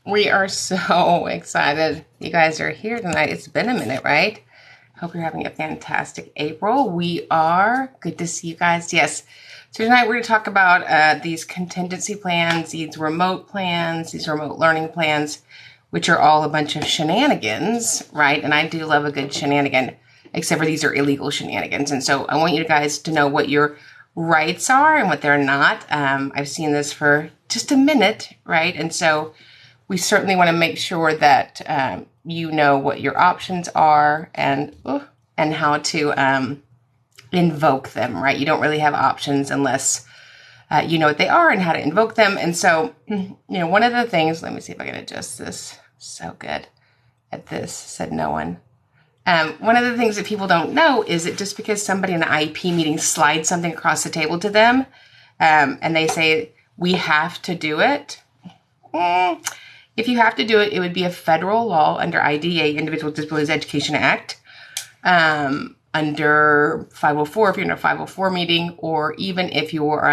We are so excited you guys are here tonight. It's been a minute, right? Hope you're having a fantastic April. We are. Good to see you guys. Yes. So tonight we're going to talk about these contingency plans, these remote plans, these remote learning plans, which are all a bunch of shenanigans, right? And I do love a good shenanigan, except for these are illegal shenanigans. And so I want you guys to know what your rights are and what they're not. I've seen this for just a minute, right? And so we certainly want to make sure that you know what your options are and how to invoke them, right? You don't really have options unless you know what they are and how to invoke them. And so, one of the things, let me see if I can adjust this. So good at this, said no one. One of the things that people don't know is that just because somebody in an IEP meeting slides something across the table to them and they say, we have to do it. If you have to do it, it would be a federal law under IDEA, Individual Disabilities Education Act, under 504 if you're in a 504 meeting, or even if you're,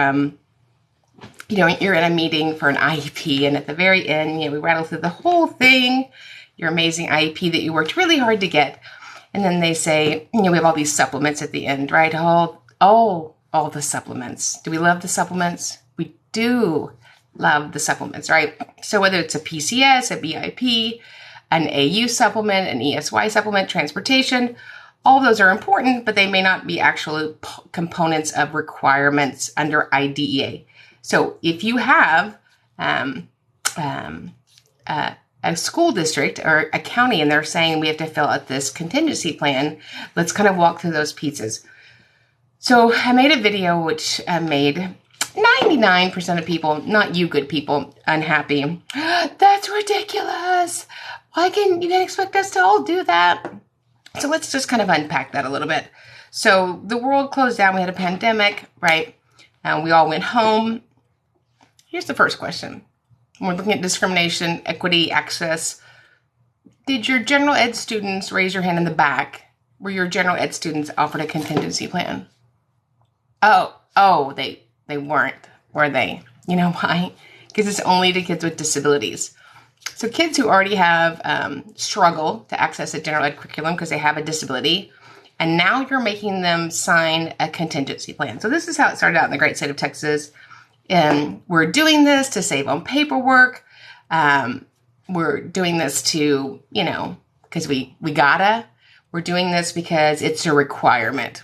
you're in a meeting for an IEP, and at the very end, we rattle through the whole thing, your amazing IEP that you worked really hard to get, and then they say, we have all these supplements at the end, right? All the supplements. Do we love the supplements? We do love the supplements, right? So whether it's a PCS, a BIP, an AU supplement, an ESY supplement, transportation, all those are important, but they may not be actual components of requirements under IDEA. So if you have a school district or a county and they're saying we have to fill out this contingency plan, let's kind of walk through those pieces. So I made a video which made 99% of people, not you good people, unhappy. That's ridiculous. Why can you expect us to all do that? So let's just kind of unpack that a little bit. So the world closed down. We had a pandemic, right? And we all went home. Here's the first question. We're looking at discrimination, equity, access. Did your general ed students, raise your hand in the back, were your general ed students offered a contingency plan? Oh, they weren't, were they? You know why? Because it's only to kids with disabilities. So kids who already have struggle to access a general ed curriculum because they have a disability, and now you're making them sign a contingency plan. So this is how it started out in the great state of Texas. And we're doing this to save on paperwork. We're doing this to, because we gotta. We're doing this because it's a requirement.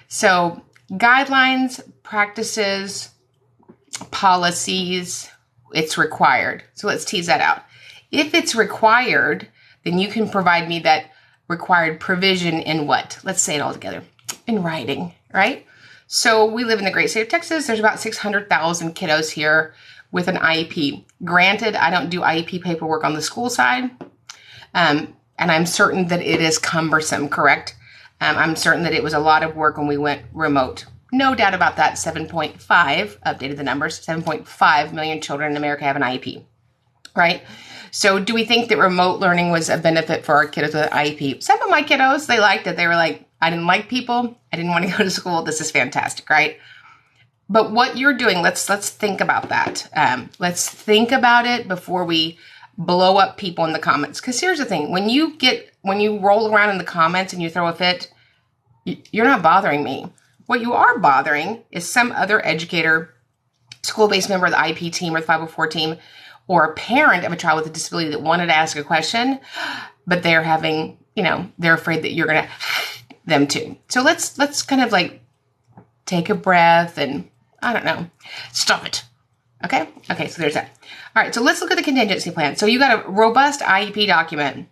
So guidelines, practices, policies, it's required. So let's tease that out. If it's required, then you can provide me that required provision in what? Let's say it all together. In writing, right? So we live in the great state of Texas. There's about 600,000 kiddos here with an IEP. Granted, I don't do IEP paperwork on the school side. And I'm certain that it is cumbersome, correct? I'm certain that it was a lot of work when we went remote. No doubt about that. 7.5, updated the numbers, 7.5 million children in America have an IEP, right? So do we think that remote learning was a benefit for our kiddos with an IEP? Some of my kiddos, they liked it. They were like, I didn't like people. I didn't want to go to school. This is fantastic, right? But what you're doing, let's think about that. Let's think about it before we blow up people in the comments. Because here's the thing. When you roll around in the comments and you throw a fit, you're not bothering me. What you are bothering is some other educator, school-based member of the IEP team or the 504 team, or a parent of a child with a disability that wanted to ask a question, but they're having, they're afraid that you're going to them too. So let's kind of like take a breath and, I don't know, stop it. Okay, so there's that. All right, so let's look at the contingency plan. So you got a robust IEP document,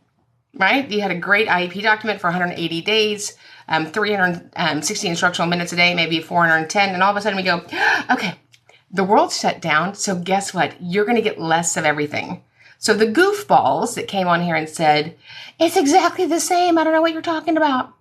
right? You had a great IEP document for 180 days, 360 instructional minutes a day, maybe 410, and all of a sudden we go, okay, the world shut down, so guess what? You're going to get less of everything. So the goofballs that came on here and said, it's exactly the same, I don't know what you're talking about.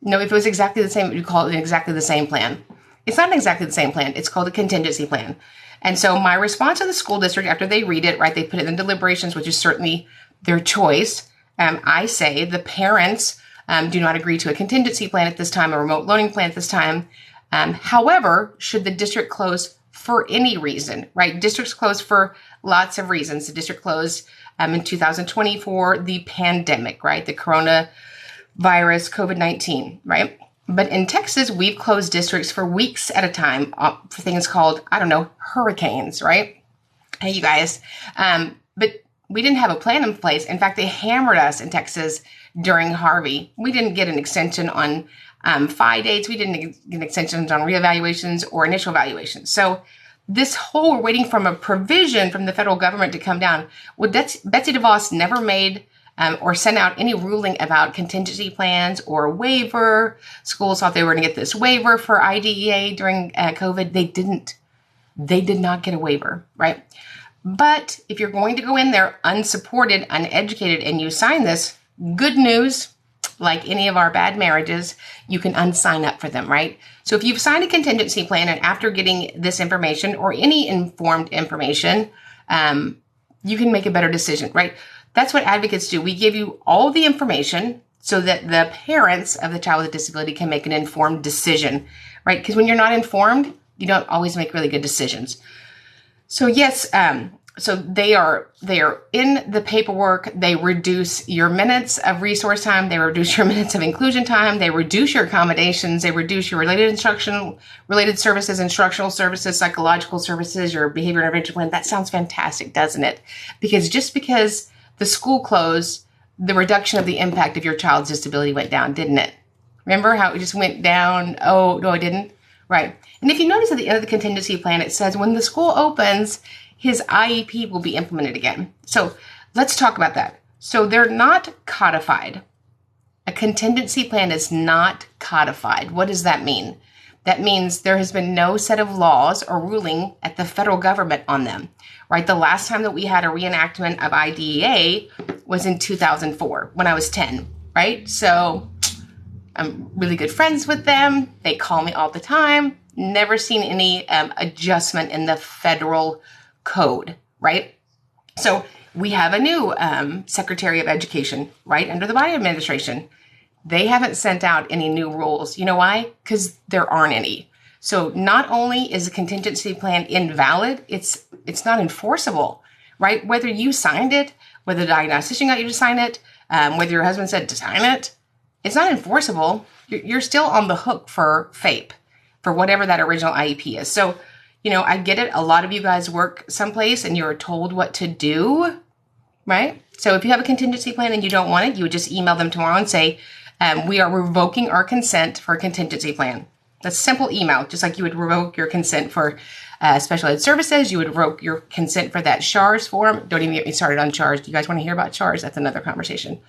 No, if it was exactly the same, you'd call it exactly the same plan. It's not exactly the same plan. It's called a contingency plan. And so my response to the school district after they read it, right, they put it in deliberations, which is certainly their choice. I say the parents do not agree to a contingency plan at this time, a remote learning plan at this time. However, should the district close for any reason, right? Districts closed for lots of reasons. The district closed in 2020 for the pandemic, right? The coronavirus, COVID-19, right? But in Texas, we've closed districts for weeks at a time for things called, I don't know, hurricanes, right? Hey, you guys. But we didn't have a plan in place. In fact, they hammered us in Texas during Harvey. We didn't get an extension on FI dates. We didn't get extensions on reevaluations or initial evaluations. So this whole, we're waiting from a provision from the federal government to come down. Well, Betsy DeVos never made or sent out any ruling about contingency plans or waiver. Schools thought they were going to get this waiver for IDEA during COVID. They didn't. They did not get a waiver, right? But if you're going to go in there unsupported, uneducated, and you sign this, good news, like any of our bad marriages, you can unsign up for them, right? So if you've signed a contingency plan and after getting this information or any informed information, you can make a better decision, right? That's what advocates do. We give you all the information so that the parents of the child with a disability can make an informed decision, right? Because when you're not informed, you don't always make really good decisions. So yes, so they are in the paperwork. They reduce your minutes of resource time. They reduce your minutes of inclusion time. They reduce your accommodations. They reduce your related services, instructional services, psychological services, your behavior intervention plan. That sounds fantastic, doesn't it? Because just because the school closed, the reduction of the impact of your child's disability went down, didn't it? Remember how it just went down? Oh, no, it didn't. Right. And if you notice at the end of the contingency plan, it says when the school opens, his IEP will be implemented again. So let's talk about that. So they're not codified. A contingency plan is not codified. What does that mean? That means there has been no set of laws or ruling at the federal government on them, right? The last time that we had a reenactment of IDEA was in 2004 when I was 10, right? So I'm really good friends with them. They call me all the time. Never seen any adjustment in the federal code, right? So we have a new Secretary of Education, right, under the Biden administration. They haven't sent out any new rules. You know why? Because there aren't any. So not only is a contingency plan invalid, it's not enforceable, right? Whether you signed it, whether the diagnostician got you to sign it, whether your husband said to sign it, it's not enforceable. You're still on the hook for FAPE, for whatever that original IEP is. So, you know, I get it. A lot of you guys work someplace and you're told what to do, right? So if you have a contingency plan and you don't want it, you would just email them tomorrow and say, we are revoking our consent for a contingency plan. That's a simple email, just like you would revoke your consent for special ed services. You would revoke your consent for that SHARS form. Don't even get me started on SHARS. Do you guys want to hear about SHARS? That's another conversation.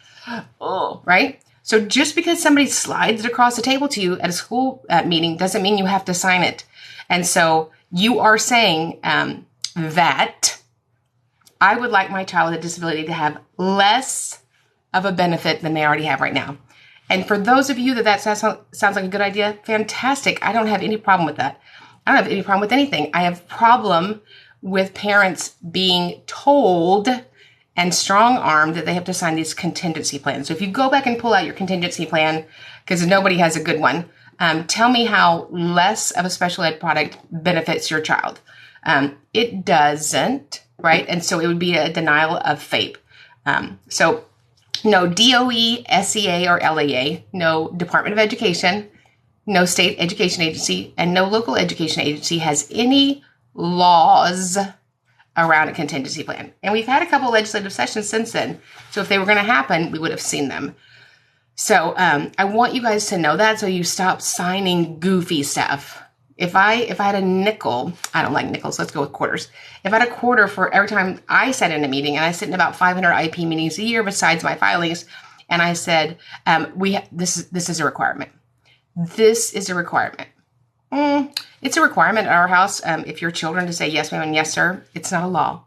Oh, right? So just because somebody slides it across the table to you at a school meeting doesn't mean you have to sign it. And so you are saying that I would like my child with a disability to have less of a benefit than they already have right now. And for those of you that sounds like a good idea, fantastic. I don't have any problem with that. I don't have any problem with anything. I have problem with parents being told and strong-armed that they have to sign these contingency plans. So if you go back and pull out your contingency plan, because nobody has a good one, tell me how less of a special ed product benefits your child. It doesn't, right? And so it would be a denial of FAPE. So no DOE, SEA, or LAA, no Department of Education, no state education agency, and no local education agency has any laws around a contingency plan. And we've had a couple legislative sessions since then. So if they were going to happen, we would have seen them. So I want you guys to know that so you stop signing goofy stuff. If I had a nickel, I don't like nickels, let's go with quarters. If I had a quarter for every time I sat in a meeting, and I sit in about 500 IP meetings a year besides my filings, and I said, this is a requirement. This is a requirement. It's a requirement at our house if your children to say yes, ma'am, and yes, sir. It's not a law,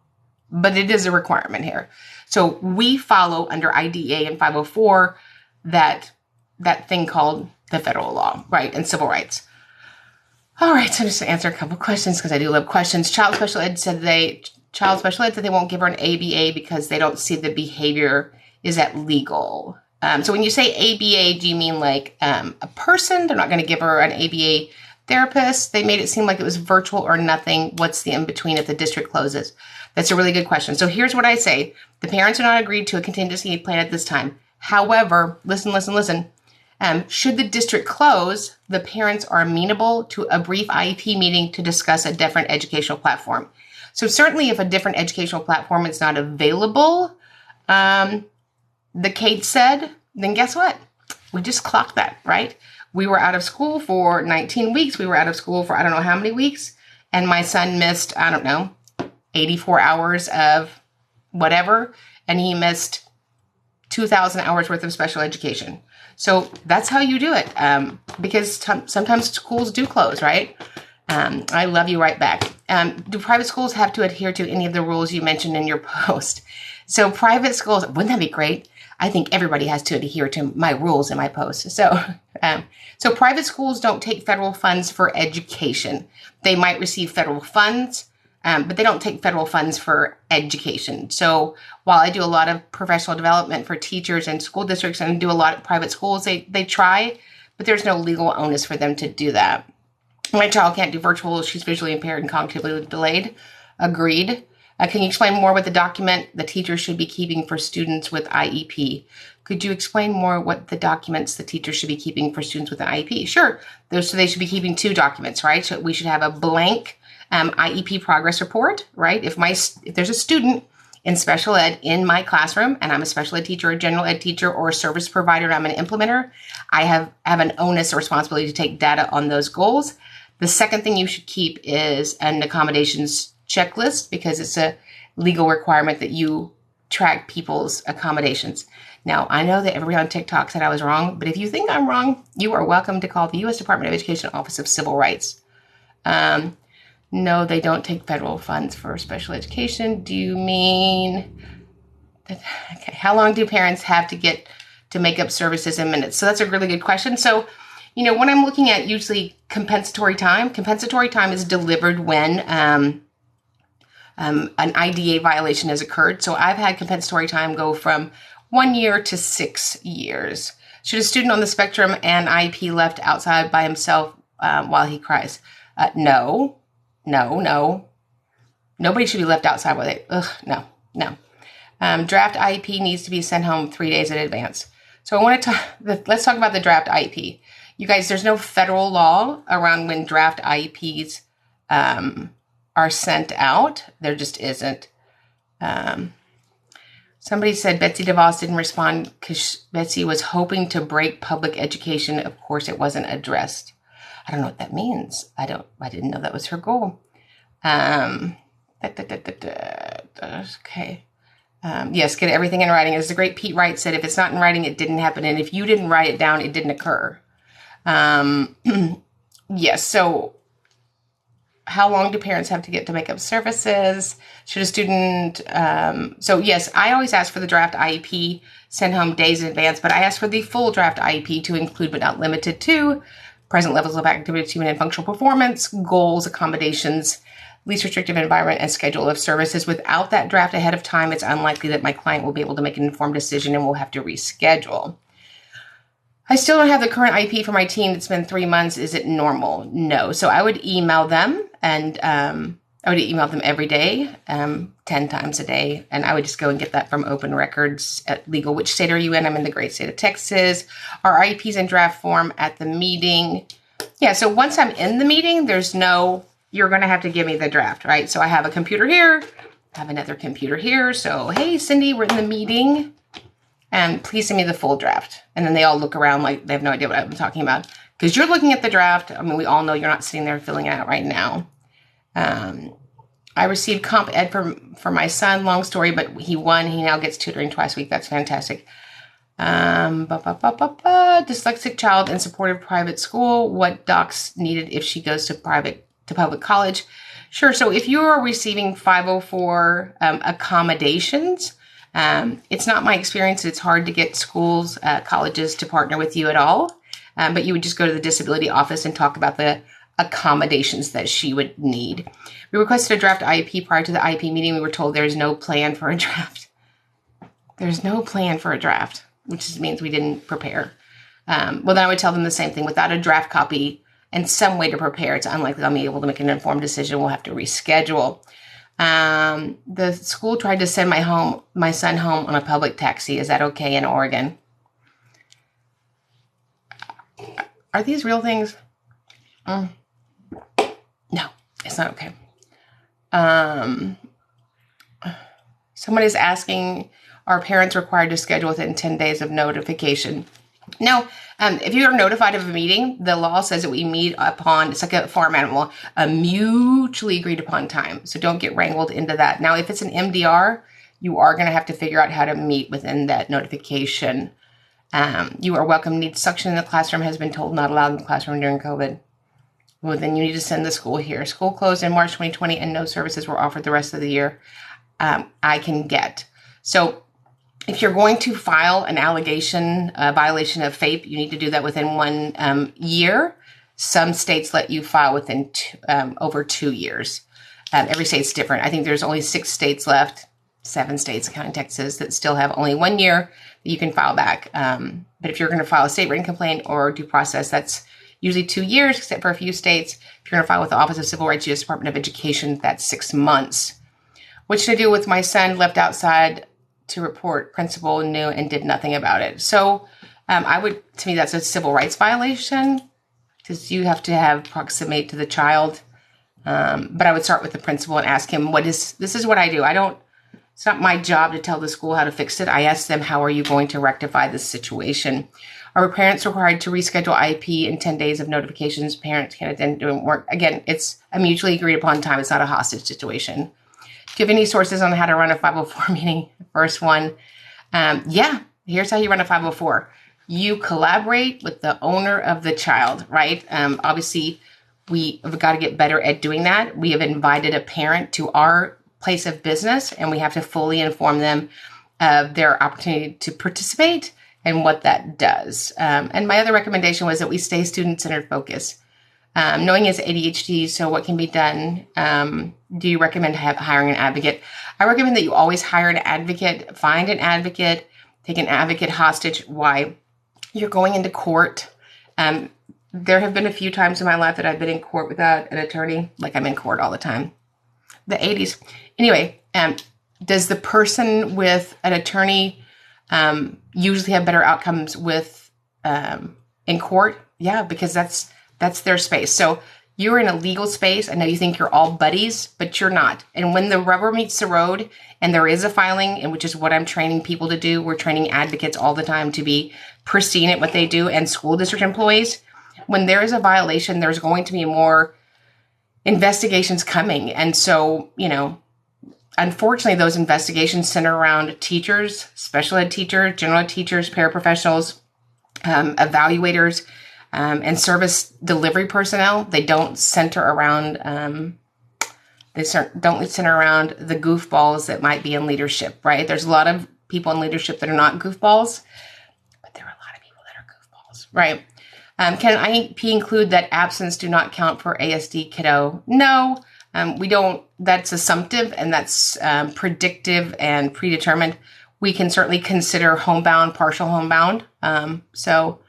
but it is a requirement here. So we follow under IDEA and 504 that thing called the federal law, right, and civil rights. All right, so just to answer a couple questions because I do love questions. Child special ed said they won't give her an ABA because they don't see the behavior is that legal. So when you say ABA, do you mean like a person? They're not going to give her an ABA therapists, they made it seem like it was virtual or nothing. What's the in-between if the district closes? That's a really good question. So here's what I say. The parents are not agreed to a contingency plan at this time. However, listen. Should the district close, the parents are amenable to a brief IEP meeting to discuss a different educational platform. So certainly if a different educational platform is not available, the Kate said, then guess what? We just clocked that, right? We were out of school for 19 weeks. We were out of school for I don't know how many weeks. And my son missed, 84 hours of whatever. And he missed 2,000 hours worth of special education. So that's how you do it. Because sometimes schools do close, right? I love you right back. Do private schools have to adhere to any of the rules you mentioned in your post? So private schools, wouldn't that be great? I think everybody has to adhere to my rules in my post. So private schools don't take federal funds for education. They might receive federal funds, but they don't take federal funds for education. So while I do a lot of professional development for teachers and school districts and do a lot of private schools, they try, but there's no legal onus for them to do that. My child can't do virtual. She's visually impaired and cognitively delayed. Agreed. Can you explain more what the document the teacher should be keeping for students with IEP? Could you explain more what the documents the teacher should be keeping for students with an IEP? Sure. So they should be keeping 2 documents, right? So we should have a blank IEP progress report, right? If there's a student in special ed in my classroom and I'm a special ed teacher, a general ed teacher, or a service provider, and I'm an implementer, I have an onus or responsibility to take data on those goals. The second thing you should keep is an accommodations checklist because it's a legal requirement that you track people's accommodations. Now, I know that everybody on TikTok said I was wrong, but if you think I'm wrong, you are welcome to call the U.S. Department of Education Office of Civil Rights. No, they don't take federal funds for special education. Do you mean that? Okay. How long do parents have to get to make up services in minutes? So that's a really good question. So, when I'm looking at usually compensatory time is delivered when an IDA violation has occurred. So I've had compensatory time go from 1 year to 6 years. Should a student on the spectrum and IEP left outside by himself while he cries? No. Nobody should be left outside while they, no. Draft IEP needs to be sent home 3 days in advance. So let's talk about the draft IEP. You guys, there's no federal law around when draft IEPs are sent out. There just isn't. Somebody said Betsy DeVos didn't respond because Betsy was hoping to break public education. Of course, it wasn't addressed. I don't know what that means. I didn't know that was her goal. Okay. Yes, get everything in writing. As the great Pete Wright said, if it's not in writing, it didn't happen. And if you didn't write it down, it didn't occur. Yes, so how long do parents have to get to make up services? Should a student, so yes, I always ask for the draft IEP sent home days in advance, but I ask for the full draft IEP to include but not limited to present levels of activity, achievement, and functional performance, goals, accommodations, least restrictive environment, and schedule of services. Without that draft ahead of time, it's unlikely that my client will be able to make an informed decision and will have to reschedule. I still don't have the current IEP for my teen. It's been 3 months. Is it normal? No. So I would email them, and I would email them every day, 10 times a day. And I would just go and get that from Open Records at Legal. Which state are you in? I'm in the great state of Texas. Our IEP's in draft form at the meeting. Yeah, so once I'm in the meeting, you're going to have to give me the draft, right? So I have a computer here. I have another computer here. So, hey, Cindy, we're in the meeting. And please send me the full draft. And then they all look around like they have no idea what I'm talking about. Because you're looking at the draft. I mean, we all know you're not sitting there filling it out right now. I received comp ed for my son. Long story, but he won. He now gets tutoring twice a week. That's fantastic. Dyslexic child in supportive private school. What docs needed if she goes to public college? Sure. So if you are receiving 504 accommodations, it's not my experience. It's hard to get schools, colleges to partner with you at all. But you would just go to the disability office and talk about the accommodations that she would need. We requested a draft IEP prior to the IEP meeting. We were told there's no plan for a draft. There's no plan for a draft, which means we didn't prepare. Well, then I would tell them the same thing. Without a draft copy, and some way to prepare. It's unlikely I'll be able to make an informed decision. We'll have to reschedule. The school tried to send my son home on a public taxi. Is that okay in Oregon? Are these real things? No, it's not okay. Somebody's asking, are parents required to schedule within 10 days of notification? No. If you are notified of a meeting, the law says that we meet upon, it's like a farm animal, a mutually agreed upon time. So don't get wrangled into that. Now, if it's an MDR, you are going to have to figure out how to meet within that notification. You are welcome. Needs suction in the classroom has been told not allowed in the classroom during COVID. Well, then you need to send the school here. School closed in March 2020 and no services were offered the rest of the year. I can get. So if you're going to file an allegation, a violation of FAPE, you need to do that within 1 year. Some states let you file within over 2 years. Every state's different. I think there's only 6 states left, 7 states, counting Texas, that still have only 1 year that you can file back. But if you're going to file a state written complaint or due process, that's usually 2 years, except for a few states. If you're going to file with the Office of Civil Rights, U.S. Department of Education, that's 6 months. What should I do with my son left outside to report? Principal knew and did nothing about it. So to me, that's a civil rights violation because you have to proximate to the child. But I would start with the principal and ask him, this is what I do. It's not my job to tell the school how to fix it. I ask them, how are you going to rectify this situation? Are parents required to reschedule IEP in 10 days of notifications? Parents can't attend doing work. Again, it's a mutually agreed upon time. It's not a hostage situation. Do you have any sources on how to run a 504 meeting? First one. Yeah, here's how you run a 504. You collaborate with the owner of the child, right? Obviously, we have got to get better at doing that. We have invited a parent to our place of business, and we have to fully inform them of their opportunity to participate and what that does. And my other recommendation was that we stay student-centered focus. Knowing his ADHD, so what can be done? Do you recommend hiring an advocate? I recommend that you always hire an advocate, find an advocate, take an advocate hostage. Why? You're going into court. There have been a few times in my life that I've been in court without an attorney, like I'm in court all the time. The 80s. Anyway, does the person with an attorney usually have better outcomes with in court? Yeah, because that's their space. So you're in a legal space. I know you think you're all buddies, but you're not. And when the rubber meets the road and there is a filing, and which is what I'm training people to do, we're training advocates all the time to be pristine at what they do, and school district employees. When there is a violation, there's going to be more investigations coming. And so, unfortunately, those investigations center around teachers, special ed teachers, general ed teachers, paraprofessionals, evaluators, and service delivery personnel. They don't center around the goofballs that might be in leadership, right? There's a lot of people in leadership that are not goofballs, but there are a lot of people that are goofballs, right? Can IEP include that absence do not count for ASD kiddo? No, we don't. That's assumptive and that's predictive and predetermined. We can certainly consider homebound, partial homebound. So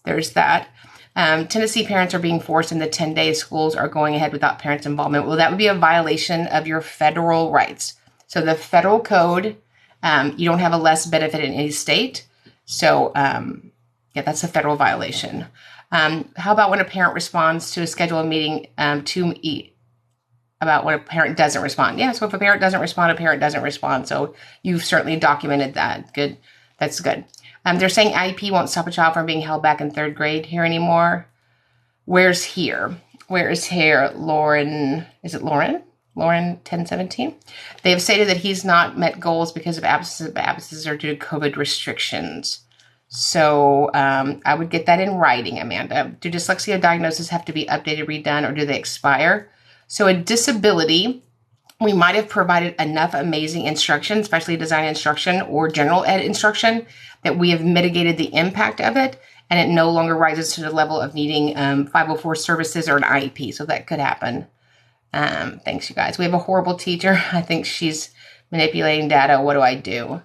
there's that. Tennessee parents are being forced into 10 days. Schools are going ahead without parents' involvement. Well, that would be a violation of your federal rights. So the federal code, you don't have a less benefit in any state. So, yeah, that's a federal violation. How about when a parent responds to a scheduled meeting about when a parent doesn't respond? Yeah, so if a parent doesn't respond, a parent doesn't respond. So you've certainly documented that. Good. That's good. They're saying IEP won't stop a child from being held back in 3rd grade here anymore. Where's here? Where is here? Lauren, is it Lauren? Lauren 1017. They have stated that he's not met goals because of absences, but absences are due to COVID restrictions. So I would get that in writing, Amanda. Do dyslexia diagnoses have to be updated, redone, or do they expire? So a disability, we might have provided enough amazing instruction, especially design instruction or general ed instruction, that we have mitigated the impact of it, and it no longer rises to the level of needing 504 services or an IEP. So that could happen. Thanks, you guys. We have a horrible teacher. I think she's manipulating data. What do I do?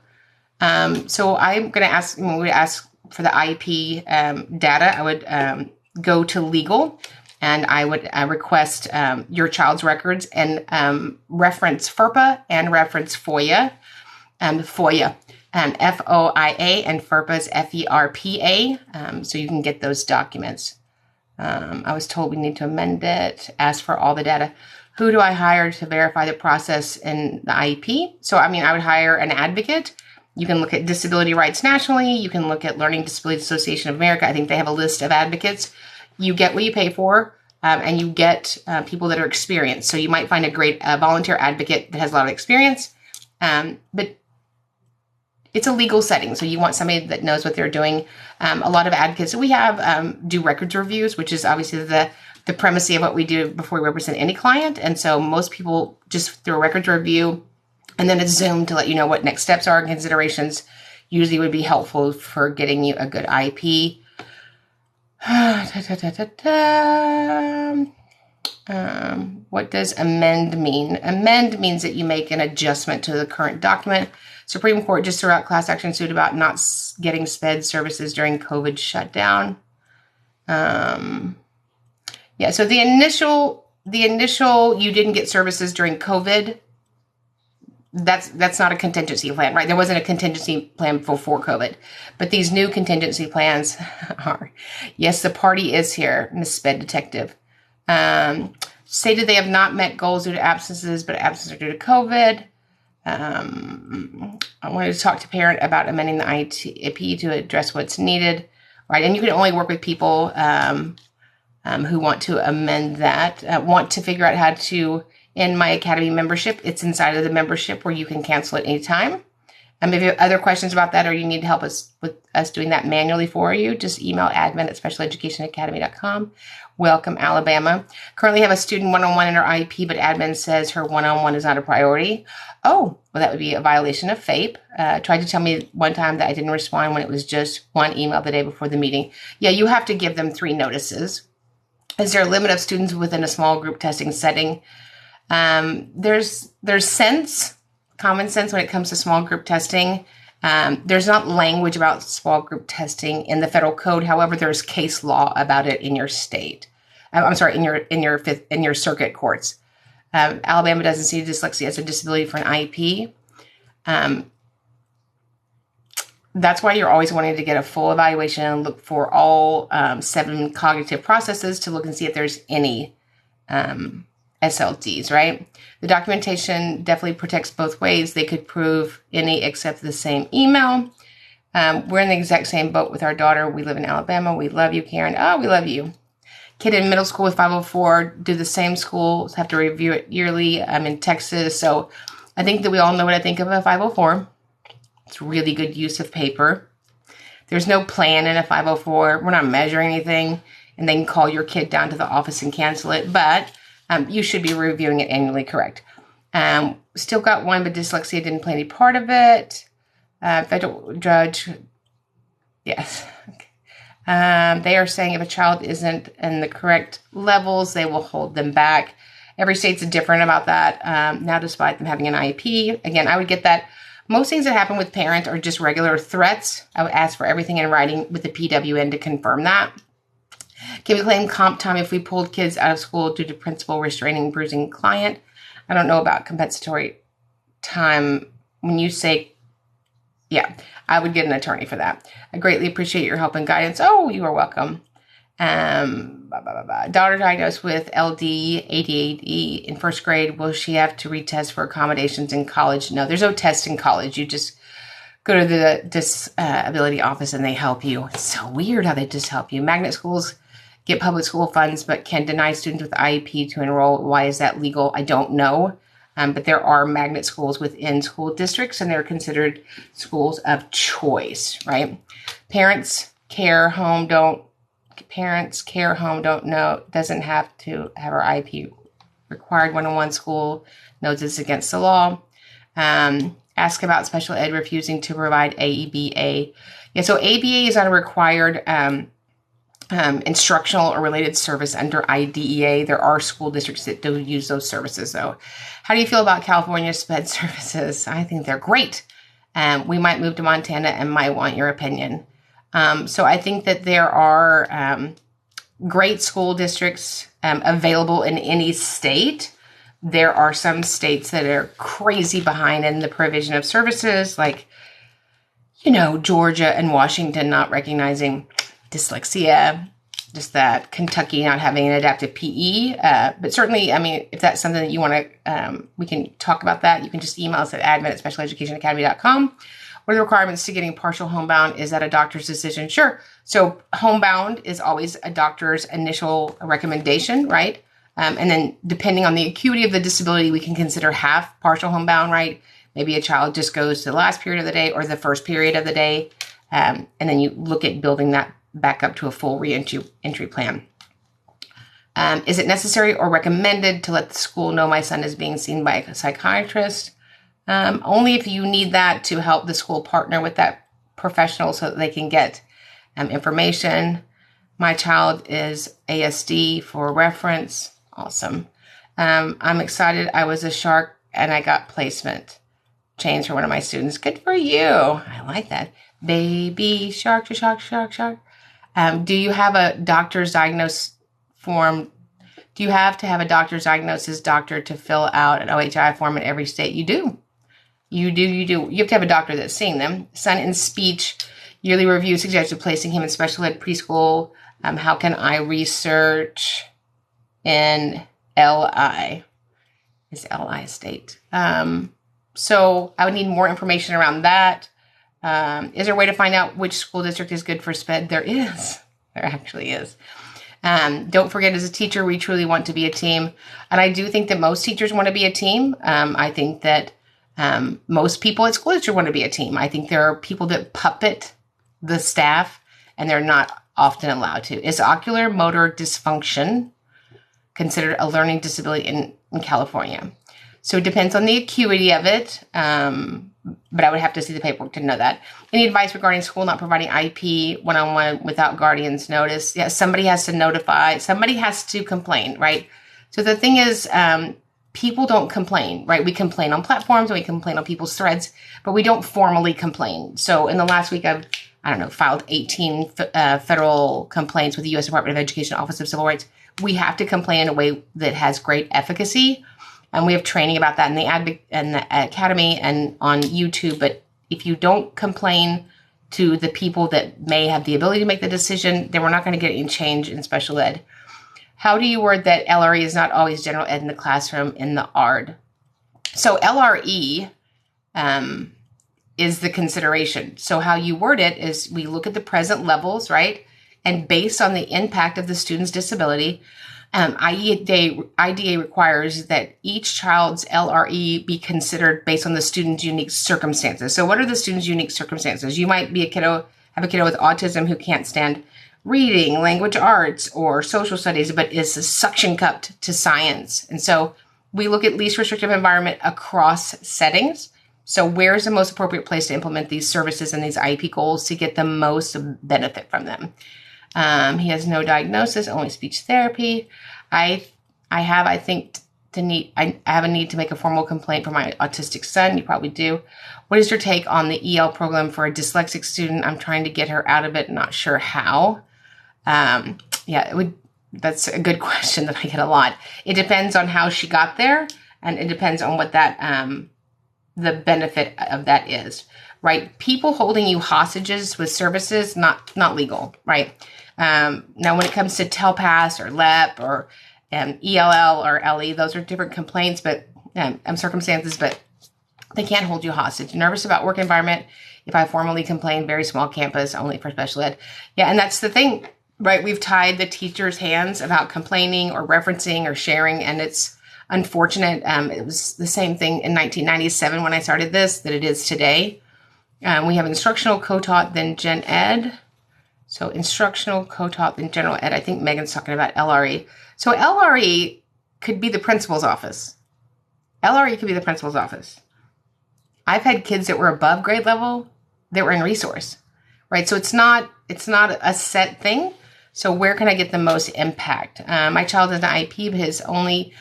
So I'm going to ask, when we ask for the IEP data, I would go to legal and I would request your child's records and reference FERPA and reference FOIA. FOIA, FOIA, and FERPA is FERPA, so you can get those documents. I was told we need to amend it, ask for all the data. Who do I hire to verify the process in the IEP? So, I would hire an advocate. You can look at Disability Rights Nationally. You can look at Learning Disability Association of America. I think they have a list of advocates. You get what you pay for, and you get people that are experienced. So you might find a great volunteer advocate that has a lot of experience, but it's a legal setting. So you want somebody that knows what they're doing. A lot of advocates that we have do records reviews, which is obviously the premise of what we do before we represent any client. And so most people just through a records review, and then it's Zoom to let you know what next steps are and considerations usually would be helpful for getting you a good IP. What does amend mean? Amend means that you make an adjustment to the current document. Supreme Court just threw out class action suit about not getting Sped services during COVID shutdown. Yeah, so the initial you didn't get services during COVID. That's not a contingency plan, right? There wasn't a contingency plan before COVID, but these new contingency plans are. Yes, the party is here, Miss Sped Detective. Stated they have not met goals due to absences, but absences are due to COVID. I wanted to talk to parent about amending the IEP to address what's needed, right? And you can only work with people who want to amend that, want to figure out how to end my Academy membership. It's inside of the membership where you can cancel at any time. If you have other questions about that or you need help with us doing that manually for you, just email admin@specialeducationacademy.com. Welcome, Alabama. Currently have a student one-on-one in her IEP, but admin says her one-on-one is not a priority. Oh, well, that would be a violation of FAPE. Tried to tell me one time that I didn't respond when it was just one email the day before the meeting. Yeah, you have to give them 3 notices. Is there a limit of students within a small group testing setting? There's common sense when it comes to small group testing. There's not language about small group testing in the federal code. However, there's case law about it in your state. In your circuit courts. Alabama doesn't see dyslexia as a disability for an IEP. That's why you're always wanting to get a full evaluation and look for all 7 cognitive processes to look and see if there's any SLDs, right? The documentation definitely protects both ways. They could prove any except the same email. We're in the exact same boat with our daughter. We live in Alabama. We love you, Karen. Oh, we love you. Kid in middle school with 504, do the same schools, have to review it yearly. I'm in Texas, so I think that we all know what I think of a 504. It's really good use of paper. There's no plan in a 504. We're not measuring anything, and they can call your kid down to the office and cancel it, but you should be reviewing it annually, correct. Still got one, but dyslexia didn't play any part of it. Federal judge, yes. Okay. They are saying if a child isn't in the correct levels, they will hold them back. Every state's different about that. Now, despite them having an IEP, again, I would get that. Most things that happen with parents are just regular threats. I would ask for everything in writing with the PWN to confirm that. Can we claim comp time if we pulled kids out of school due to principal restraining bruising client? I don't know about compensatory time. When you say, yeah, I would get an attorney for that. I greatly appreciate your help and guidance. Oh, you are welcome. Daughter diagnosed with LD, ADHD in 1st grade. Will she have to retest for accommodations in college? No, there's no test in college. You just go to the disability office and they help you. It's so weird how they just help you. Magnet schools get public school funds, but can deny students with IEP to enroll. Why is that legal? I don't know. But there are magnet schools within school districts, and they're considered schools of choice, right? Parents care home don't know, doesn't have to have our IEP required one-on-one school, knows it's against the law. Ask about special ed refusing to provide AEBA. Yeah, so ABA is not a required instructional or related service under IDEA. There are school districts that do use those services, though. How do you feel about California Sped services? I think they're great. We might move to Montana and might want your opinion. So I think that there are great school districts available in any state. There are some states that are crazy behind in the provision of services, like, Georgia and Washington not recognizing dyslexia, just that Kentucky not having an adaptive PE. But certainly, if that's something that you want to, we can talk about that. You can just email us at admin@specialeducationacademy.com. What are the requirements to getting partial homebound? Is that a doctor's decision? Sure. So homebound is always a doctor's initial recommendation, right? And then depending on the acuity of the disability, we can consider half partial homebound, right? Maybe a child just goes to the last period of the day or the first period of the day. And then you look at building that back up to a full re-entry plan. Is it necessary or recommended to let the school know my son is being seen by a psychiatrist? Only if you need that to help the school partner with that professional so that they can get information. My child is ASD for reference. Awesome. I'm excited. I was a shark and I got placement change for one of my students. Good for you. I like that. Baby shark, shark, shark, shark. Do you have a doctor's diagnosis form? Do you have to have a doctor's diagnosis doctor to fill out an OHI form in every state? You do. You do. You have to have a doctor that's seeing them. Son in speech, yearly review suggested placing him in special ed preschool. How can I research in LI? Is LI a state? So I would need more information around that. Is there a way to find out which school district is good for SPED? There is. There actually is. Don't forget, as a teacher, we truly want to be a team. And I do think that most teachers want to be a team. I think that most people at school district want to be a team. I think there are people that puppet the staff, and they're not often allowed to. Is ocular motor dysfunction considered a learning disability in California? So it depends on the acuity of it, but I would have to see the paperwork to know that. Any advice regarding school not providing IP one-on-one without guardian's notice? Yeah, somebody has to notify. Somebody has to complain, right? So the thing is, people don't complain, right? We complain on platforms and we complain on people's threads, but we don't formally complain. So in the last week, I've filed 18 federal complaints with the U.S. Department of Education, Office of Civil Rights. We have to complain in a way that has great efficacy. And we have training about that in the academy and on YouTube. But if you don't complain to the people that may have the ability to make the decision, then we're not going to get any change in special ed. How do you word that LRE is not always general ed in the classroom in the ARD? So LRE is the consideration. So how you word it is we look at the present levels, right? And based on the impact of the student's disability, IDA requires that each child's LRE be considered based on the student's unique circumstances. So what are the student's unique circumstances? You might be have a kiddo with autism who can't stand reading, language arts, or social studies, but is suction cupped to science. And so we look at least restrictive environment across settings. So where's the most appropriate place to implement these services and these IEP goals to get the most benefit from them? He has no diagnosis, only speech therapy. I have a need to make a formal complaint for my autistic son. You probably do. What is your take on the EL program for a dyslexic student? I'm trying to get her out of it, not sure how. That's a good question that I get a lot. It depends on how she got there, and it depends on what that the benefit of that is, right? People holding you hostages with services, not legal, right? Now, when it comes to TELPAS or LEP or ELL or LE, those are different complaints, but circumstances, but they can't hold you hostage. Nervous about work environment. If I formally complain, very small campus, only for special ed. Yeah, and that's the thing, right? We've tied the teacher's hands about complaining or referencing or sharing, and it's unfortunate. It was the same thing in 1997 when I started this that it is today. We have instructional co-taught, then gen ed. So instructional, co-taught, and general ed. I think Megan's talking about LRE. So LRE could be the principal's office. LRE could be the principal's office. I've had kids that were above grade level that were in resource, right? So it's not a set thing. So where can I get the most impact? My child is an IEP, but is only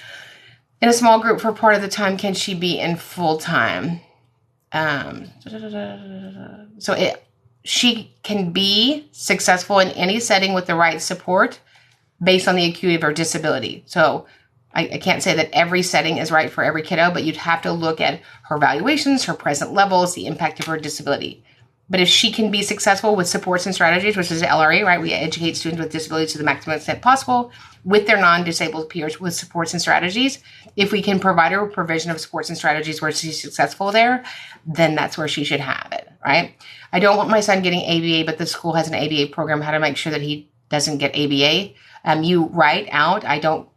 in a small group for part of the time. Can she be in full time? She can be successful in any setting with the right support. based on the acuity of her disability. So I can't say that every setting is right for every kiddo, but you'd have to look at her evaluations, her present levels, the impact of her disability. But if she can be successful with supports and strategies, which is the LRA, right? We educate students with disabilities to the maximum extent possible with their non-disabled peers with supports and strategies. If we can provide her with provision of supports and strategies where she's successful there, then that's where she should have it, right? I don't want my son getting ABA, but the school has an ABA program, how to make sure that he doesn't get ABA. You write out, I don't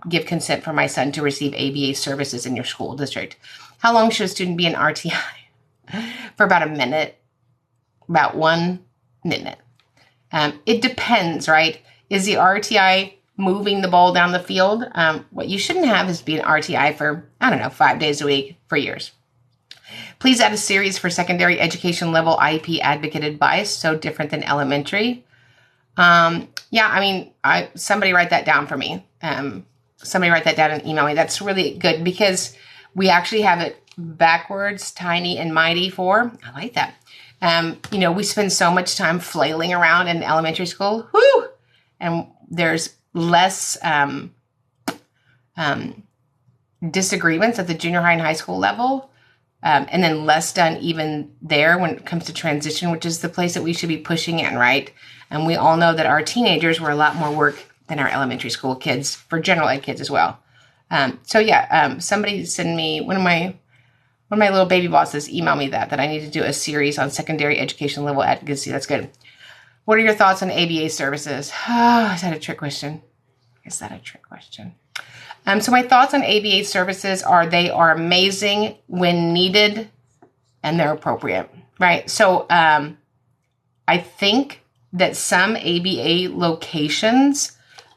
give consent for my son to receive ABA services in your school district. How long should a student be in RTI? For about a minute. About 1 minute. It depends, right? Is the RTI moving the ball down the field? What you shouldn't have is be an RTI for, 5 days a week for years. Please add a series for secondary education level IEP advocate advice, so different than elementary. Somebody write that down for me. Somebody write that down and email me. That's really good because we actually have it backwards, tiny and mighty for. I like that. We spend so much time flailing around in elementary school. Whoo! And there's less disagreements at the junior high and high school level. And then less done even there when it comes to transition, which is the place that we should be pushing in, right? And we all know that our teenagers were a lot more work than our elementary school kids, for general ed kids as well. Somebody send me, one of my little baby bosses emailed me that I need to do a series on secondary education level advocacy. That's good. What are your thoughts on ABA services? Is that a trick question? So my thoughts on ABA services are they are amazing when needed and they're appropriate, right? So I think that some ABA locations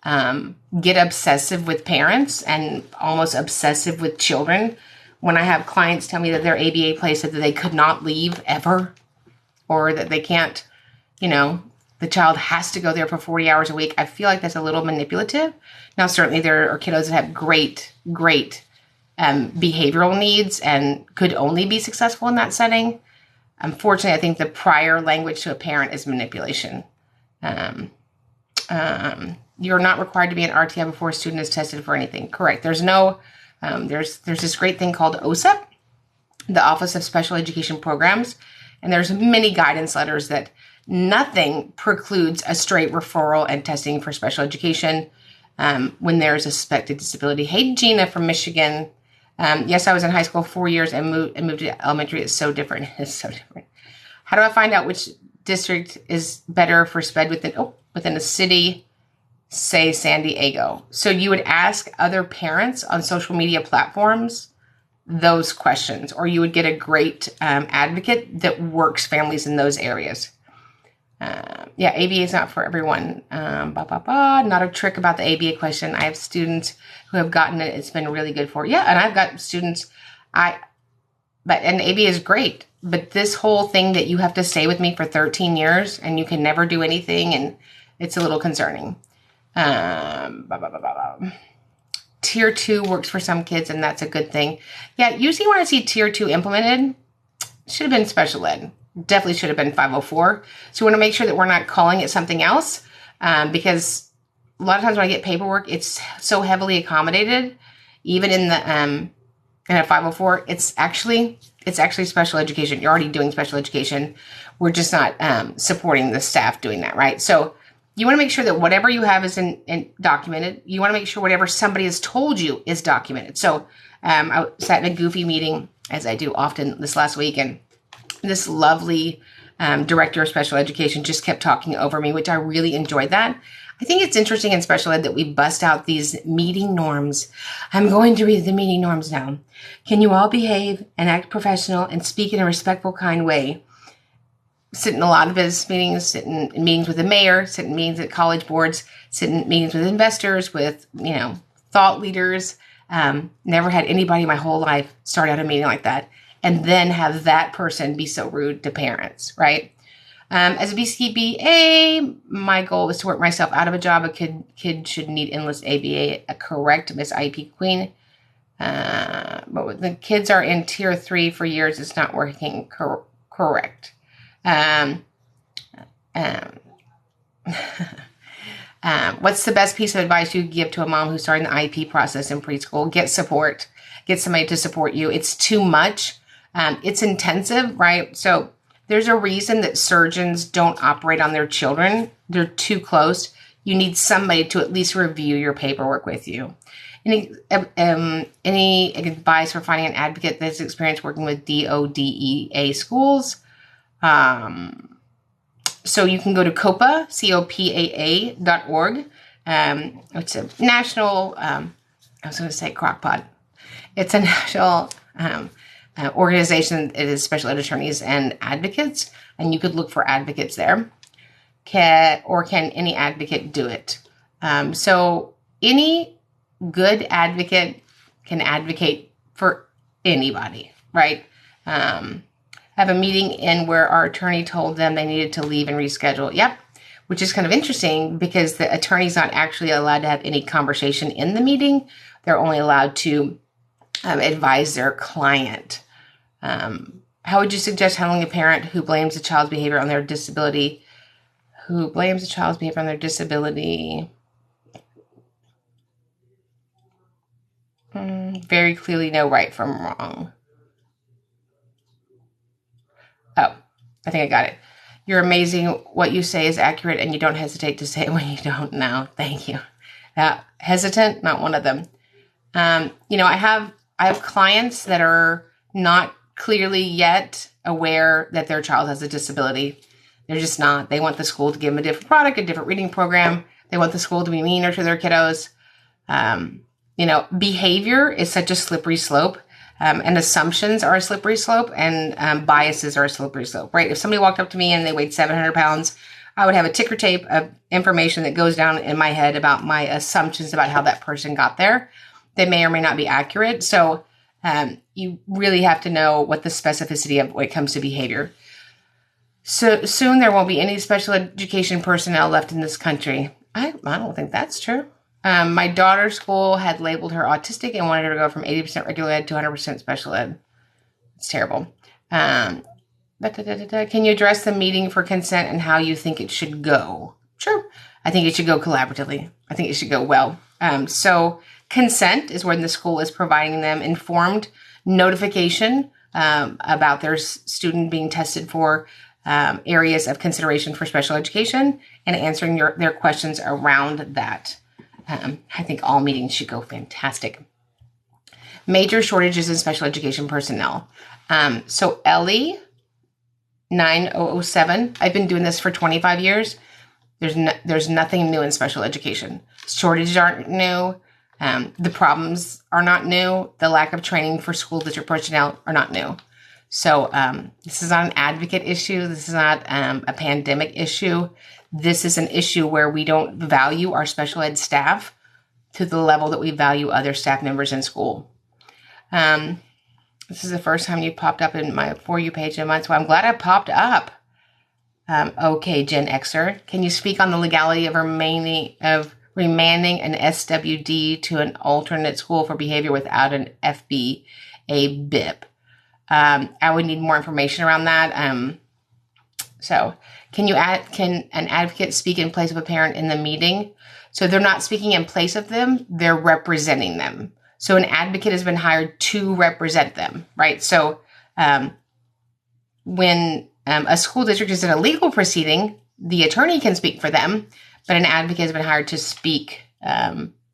get obsessive with parents and almost obsessive with children. When I have clients tell me that their ABA place that they could not leave ever, or that they can't, the child has to go there for 40 hours a week, I feel like that's a little manipulative. Now, certainly there are kiddos that have great behavioral needs and could only be successful in that setting. Unfortunately, I think the prior language to a parent is manipulation. You're not required to be an RTI before a student is tested for anything. Correct. There's no... There's this great thing called OSEP, the Office of Special Education Programs, and there's many guidance letters that nothing precludes a straight referral and testing for special education when there's a suspected disability. Hey, Gina from Michigan. Yes, I was in high school 4 years and moved to elementary. It's so different. It's so different. How do I find out which district is better for Sped within a city? Say San Diego. So you would ask other parents on social media platforms those questions, or you would get a great advocate that works families in those areas. ABA is not for everyone. Not a trick about the ABA question. I have students who have gotten it. It's been really good for. Yeah, and I've got students. And ABA is great, but this whole thing that you have to stay with me for 13 years and you can never do anything, and it's a little concerning. Tier 2 works for some kids, and that's a good thing. Yeah, usually when I see Tier 2 implemented, should have been special ed. Definitely should have been 504. So we want to make sure that we're not calling it something else, because a lot of times when I get paperwork, it's so heavily accommodated. Even in the in a 504, it's actually special education. You're already doing special education. We're just not supporting the staff doing that, right? So you want to make sure that whatever you have is in documented. You want to make sure whatever somebody has told you is documented. So I sat in a goofy meeting, as I do often this last week, and this lovely director of special education just kept talking over me, which I really enjoyed that. I think it's interesting in special ed that we bust out these meeting norms. I'm going to read the meeting norms now. Can you all behave and act professional and speak in a respectful, kind way? Sit in a lot of business meetings, sit in meetings with the mayor, sit in meetings at college boards, sit in meetings with investors, with, thought leaders. Never had anybody in my whole life start out a meeting like that and then have that person be so rude to parents, right? As a BCBA, my goal is to work myself out of a job. A kid should need endless ABA, a correct Miss IEP Queen. But when the kids are in tier 3 for years, it's not working correct. What's the best piece of advice you give to a mom who's starting the IEP process in preschool? Get support. Get somebody to support you. It's too much. It's intensive, right? So there's a reason that surgeons don't operate on their children. They're too close. You need somebody to at least review your paperwork with you. Any advice for finding an advocate that's experienced working with DODEA schools? So you can go to COPA, COPAA.org. It's a national, I was going to say crockpot. It's a national organization. It is special ed attorneys and advocates, and you could look for advocates there. Can any advocate do it? So any good advocate can advocate for anybody, right? I have a meeting in where our attorney told them they needed to leave and reschedule. Yep. Which is kind of interesting because the attorney's not actually allowed to have any conversation in the meeting. They're only allowed to advise their client. How would you suggest handling a parent who blames a child's behavior on their disability? Very clearly know right from wrong. Oh, I think I got it. You're amazing. What you say is accurate, and you don't hesitate to say it when you don't know. Thank you. Hesitant, not one of them. I have clients that are not clearly yet aware that their child has a disability. They're just not. They want the school to give them a different product, a different reading program. They want the school to be meaner to their kiddos. Behavior is such a slippery slope. And assumptions are a slippery slope, and biases are a slippery slope, right? If somebody walked up to me and they weighed 700 pounds, I would have a ticker tape of information that goes down in my head about my assumptions about how that person got there. They may or may not be accurate. So you really have to know what the specificity of when it comes to behavior. So soon there won't be any special education personnel left in this country. I don't think that's true. My daughter's school had labeled her autistic and wanted her to go from 80% regular ed to 100% special ed. It's terrible. Can you address the meeting for consent and how you think it should go? Sure. I think it should go collaboratively. I think it should go well. So consent is when the school is providing them informed notification about their student being tested for areas of consideration for special education and answering their questions around that. I think all meetings should go fantastic. Major shortages in special education personnel. So Ellie 9007, I've been doing this for 25 years. There's nothing new in special education. Shortages aren't new. The problems are not new. The lack of training for school district personnel are not new. So this is not an advocate issue. This is not a pandemic issue. This is an issue where we don't value our special ed staff to the level that we value other staff members in school. This is the first time you popped up in my For You page in a month, so I'm glad I popped up. Okay, Gen Xer, can you speak on the legality of remanding an SWD to an alternate school for behavior without an FBA BIP? I would need more information around that. So can an advocate speak in place of a parent in the meeting? So they're not speaking in place of them, they're representing them. So an advocate has been hired to represent them, right? So when a school district is in a legal proceeding, the attorney can speak for them, but an advocate has been hired to speak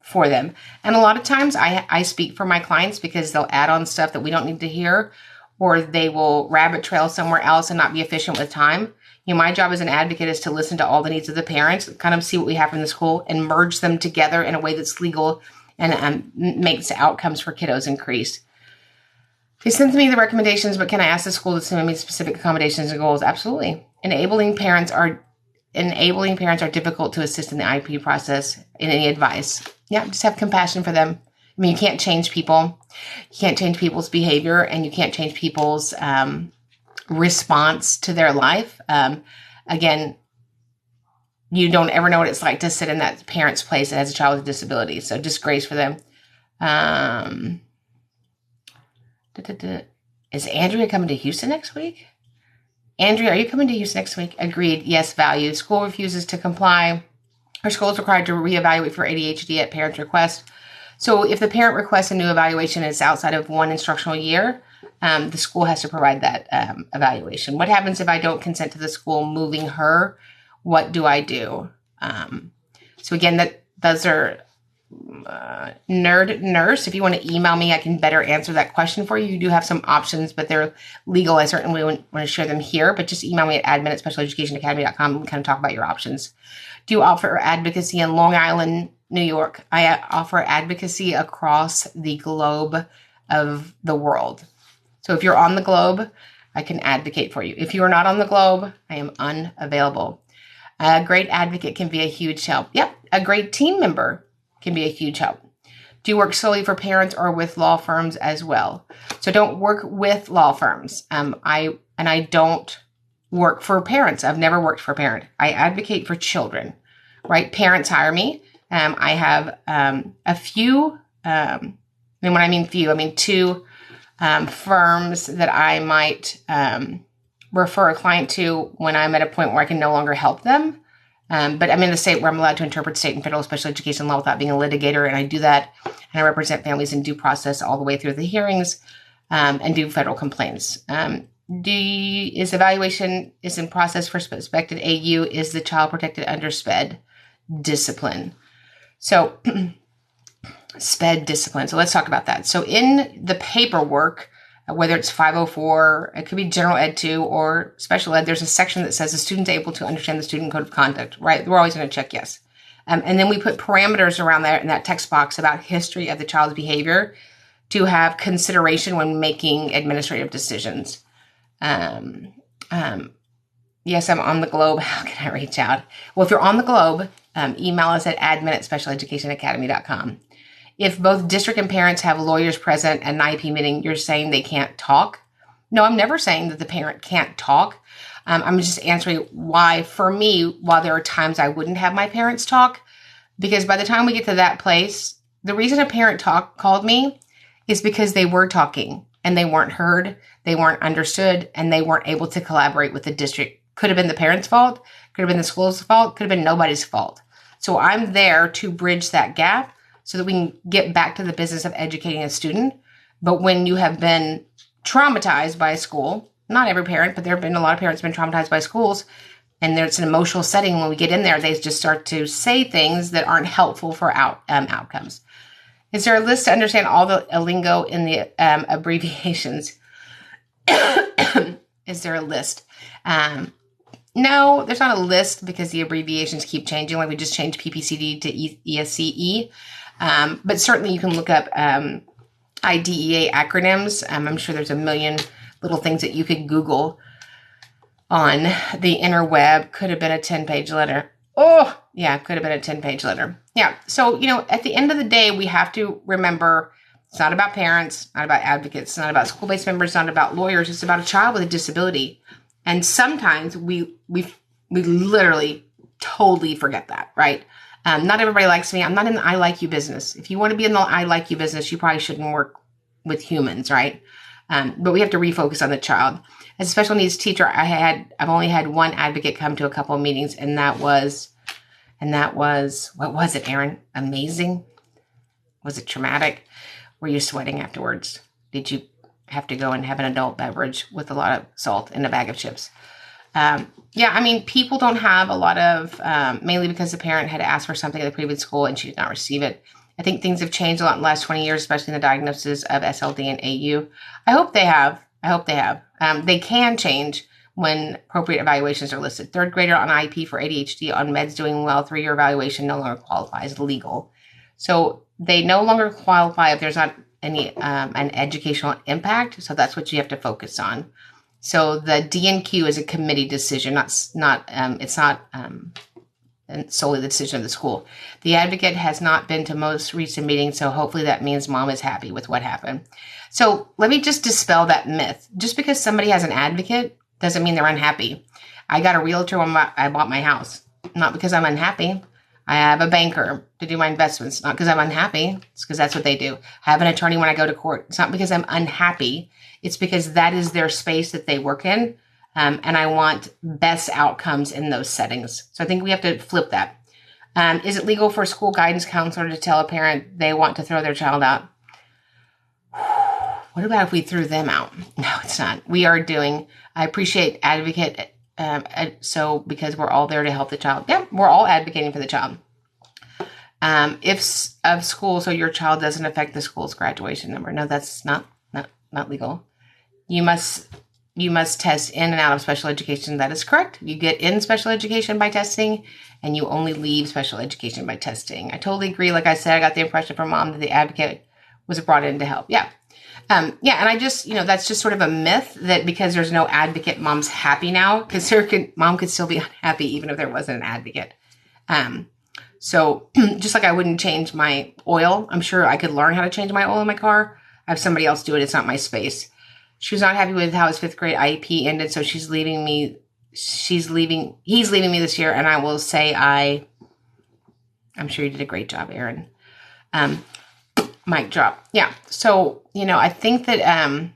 for them. And a lot of times I speak for my clients because they'll add on stuff that we don't need to hear, or they will rabbit trail somewhere else and not be efficient with time. My job as an advocate is to listen to all the needs of the parents, kind of see what we have from the school and merge them together in a way that's legal and makes the outcomes for kiddos increase. They sent me the recommendations, but can I ask the school to send me specific accommodations and goals? Absolutely. Enabling parents are difficult to assist in the IP process in any advice. Yeah, just have compassion for them. I mean, you can't change people. You can't change people's behavior, and you can't change people's response to their life. Again, you don't ever know what it's like to sit in that parent's place that has a child with a disability. So just grace for them. Is Andrea coming to Houston next week? Andrea, are you coming to Houston next week? Agreed. Yes, value. School refuses to comply. Our school is required to reevaluate for ADHD at parent's request. So if the parent requests a new evaluation and it's outside of one instructional year, the school has to provide that evaluation. What happens if I don't consent to the school moving her? What do I do? So again, those are nurse. If you want to email me, I can better answer that question for you. You do have some options, but they're legal. I certainly want to share them here, but just email me at admin@specialeducationacademy.com and kind of talk about your options. Do you offer advocacy in Long Island, New York? I offer advocacy across the globe of the world. So if you're on the globe, I can advocate for you. If you are not on the globe, I am unavailable. A great advocate can be a huge help. Yep, a great team member can be a huge help. Do you work solely for parents or with law firms as well? So don't work with law firms. I don't work for parents. I've never worked for a parent. I advocate for children, right? Parents hire me. I have a few, and when I mean few, I mean two firms that I might refer a client to when I'm at a point where I can no longer help them. But I'm in a state where I'm allowed to interpret state and federal special education law without being a litigator, and I do that, and I represent families in due process all the way through the hearings, and do federal complaints. Is evaluation is in process for suspected AU? Is the child protected under Sped discipline? So Sped discipline. So let's talk about that. So in the paperwork, whether it's 504, it could be general ed 2 or special ed, there's a section that says the student's able to understand the student code of conduct, right? We're always going to check yes. And then we put parameters around that in that text box about history of the child's behavior to have consideration when making administrative decisions. Yes, I'm on the globe. How can I reach out? Well, if you're on the globe, email us at admin@specialeducationacademy.com. If both district and parents have lawyers present at an IEP meeting, you're saying they can't talk? No, I'm never saying that the parent can't talk. I'm just answering why, for me, while there are times I wouldn't have my parents talk, because by the time we get to that place, the reason a parent called me is because they were talking and they weren't heard, they weren't understood, and they weren't able to collaborate with the district. Could have been the parent's fault, could have been the school's fault, could have been nobody's fault. So I'm there to bridge that gap so that we can get back to the business of educating a student. But when you have been traumatized by a school, not every parent, but there have been a lot of parents who have been traumatized by schools, and there's an emotional setting. When we get in there, they just start to say things that aren't helpful for outcomes. Is there a list to understand all the lingo in the abbreviations? Is there a list? No, there's not a list because the abbreviations keep changing. Like we just changed PPCD to ESCE. But certainly you can look up IDEA acronyms. I'm sure there's a million little things that you could Google on the interweb. Could have been a 10-page letter. Oh, yeah, could have been a 10-page letter. Yeah, so, at the end of the day, we have to remember it's not about parents, not about advocates, it's not about school-based members, it's not about lawyers. It's about a child with a disability. And sometimes we literally totally forget that, right? Not everybody likes me. I'm not in the I like you business. If you want to be in the I like you business, you probably shouldn't work with humans, right? But we have to refocus on the child. As a special needs teacher, I've only had one advocate come to a couple of meetings, and that was, what was it, Aaron? Amazing? Was it traumatic? Were you sweating afterwards? Did you have to go and have an adult beverage with a lot of salt and a bag of chips? People don't have a lot of, mainly because the parent had asked for something at the previous school and she did not receive it. I think things have changed a lot in the last 20 years, especially in the diagnosis of SLD and AU. I hope they have. They can change when appropriate evaluations are listed. Third grader on IEP for ADHD on meds doing well, 3-year evaluation no longer qualifies legal. So they no longer qualify if there's not any an educational impact. So that's what you have to focus on. So the D&Q is a committee decision, it's not solely the decision of the school. The advocate has not been to most recent meetings, so hopefully that means mom is happy with what happened. So let me just dispel that myth. Just because somebody has an advocate doesn't mean they're unhappy. I got a realtor when I bought my house, not because I'm unhappy. I have a banker to do my investments, not because I'm unhappy. It's because that's what they do. I have an attorney when I go to court. It's not because I'm unhappy. It's because that is their space that they work in. And I want best outcomes in those settings. So I think we have to flip that. Is it legal for a school guidance counselor to tell a parent they want to throw their child out? What about if we threw them out? No, it's not. We are doing, I appreciate Advocate, because we're all there to help the child. Yeah, we're all advocating for the child. If of school, so your child doesn't affect the school's graduation number. No, that's not legal. You must test in and out of special education. That is correct. You get in special education by testing, and you only leave special education by testing. I totally agree. Like I said, I got the impression from Mom that the Advocate was brought in to help. Yeah. And I just, that's just sort of a myth that because there's no Advocate, Mom's happy now, because Mom could still be unhappy even if there wasn't an Advocate. So just like I wouldn't change my oil, I'm sure I could learn how to change my oil in my car. I have somebody else do it. It's not my space. She was not happy with how his 5th grade IEP ended, so he's leaving me this year, and I will say I'm sure you did a great job, Aaron. Mic drop. Yeah. So, I think that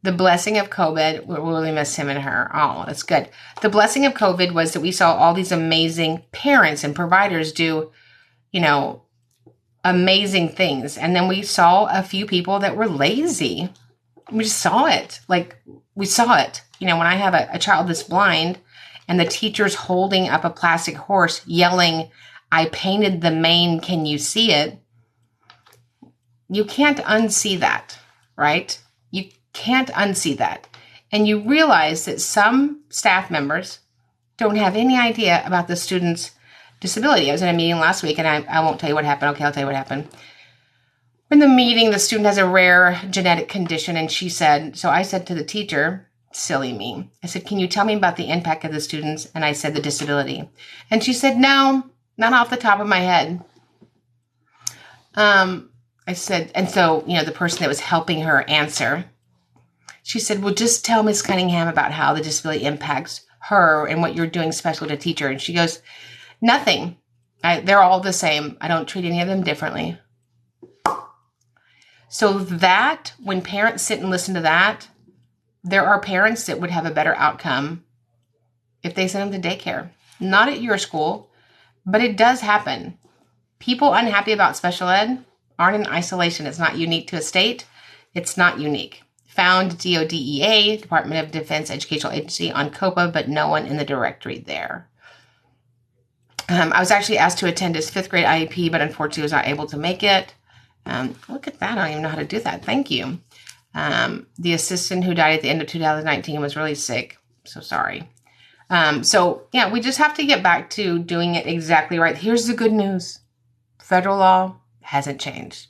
the blessing of COVID, we'll really miss him and her. Oh, that's good. The blessing of COVID was that we saw all these amazing parents and providers do, amazing things. And then we saw a few people that were lazy. We just saw it. We saw it. When I have a child that's blind and the teacher's holding up a plastic horse yelling, "I painted the mane, can you see it?" You can't unsee that, right? You can't unsee that. And you realize that some staff members don't have any idea about the student's disability. I was in a meeting last week, and I won't tell you what happened. Okay, I'll tell you what happened. In the meeting, the student has a rare genetic condition, and I said to the teacher, silly me, I said, "Can you tell me about the impact of the students?" And I said, "The disability." And she said, "No, not off the top of my head." I said, and so, the person that was helping her answer, she said, "Well, just tell Miss Cunningham about how the disability impacts her and what you're doing special to teach her." And she goes, "Nothing. They're all the same. I don't treat any of them differently." So that, when parents sit and listen to that, there are parents that would have a better outcome if they send them to daycare. Not at your school, but it does happen. People unhappy about special ed aren't in isolation. It's not unique to a state. It's not unique. Found DODEA, Department of Defense Educational Agency, on COPA, but no one in the directory there. I was actually asked to attend his 5th grade IEP, but unfortunately was not able to make it. Look at that. I don't even know how to do that. Thank you. The assistant who died at the end of 2019 was really sick. So sorry. We just have to get back to doing it exactly right. Here's the good news. Federal law hasn't changed.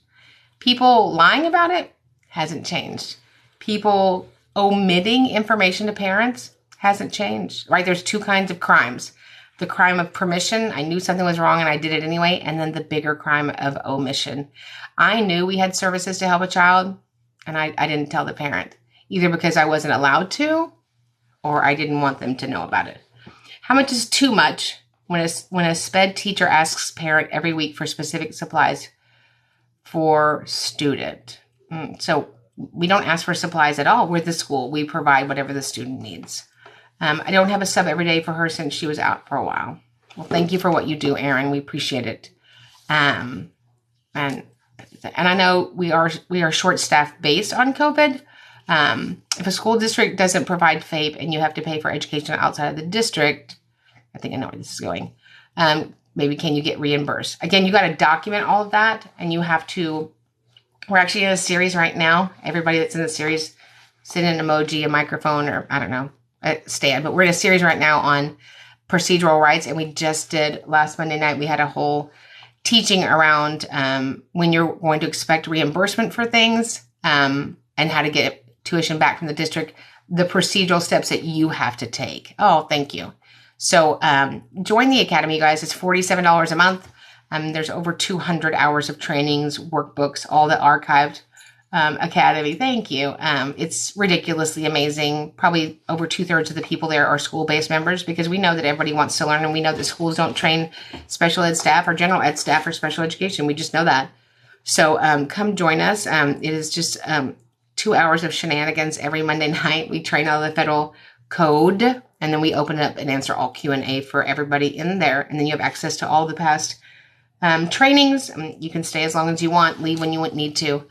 People lying about it hasn't changed. People omitting information to parents hasn't changed, right? There's 2 kinds of crimes. The crime of permission, I knew something was wrong and I did it anyway, and then the bigger crime of omission. I knew we had services to help a child, and I didn't tell the parent, either because I wasn't allowed to, or I didn't want them to know about it. How much is too much when a Sped teacher asks parent every week for specific supplies for student? So we don't ask for supplies at all. We're the school. We provide whatever the student needs. I don't have a sub every day for her since she was out for a while. Well, thank you for what you do, Aaron. We appreciate it. And I know we are short staffed based on COVID. If a school district doesn't provide FAPE and you have to pay for education outside of the district, I think I know where this is going. Maybe can you get reimbursed? Again, you got to document all of that, and you have to. We're actually in a series right now. Everybody that's in the series, send an emoji, a microphone, or I don't know, a stand. But we're in a series right now on procedural rights, and we just did last Monday night. We had a whole teaching around when you're going to expect reimbursement for things, and how to get tuition back from the district. The procedural steps that you have to take. Oh, thank you. So join the Academy, guys. It's $47 a month. There's over 200 hours of trainings, workbooks, all the archived Academy. Thank you. It's ridiculously amazing. Probably over 2/3 of the people there are school-based members, because we know that everybody wants to learn, and we know that schools don't train special ed staff or general ed staff for special education. We just know that. So come join us. It is just 2 hours of shenanigans every Monday night. We train all the federal code And then we open it up and answer all Q&A for everybody in there. And then you have access to all the past trainings. You can stay as long as you want, leave when you need to.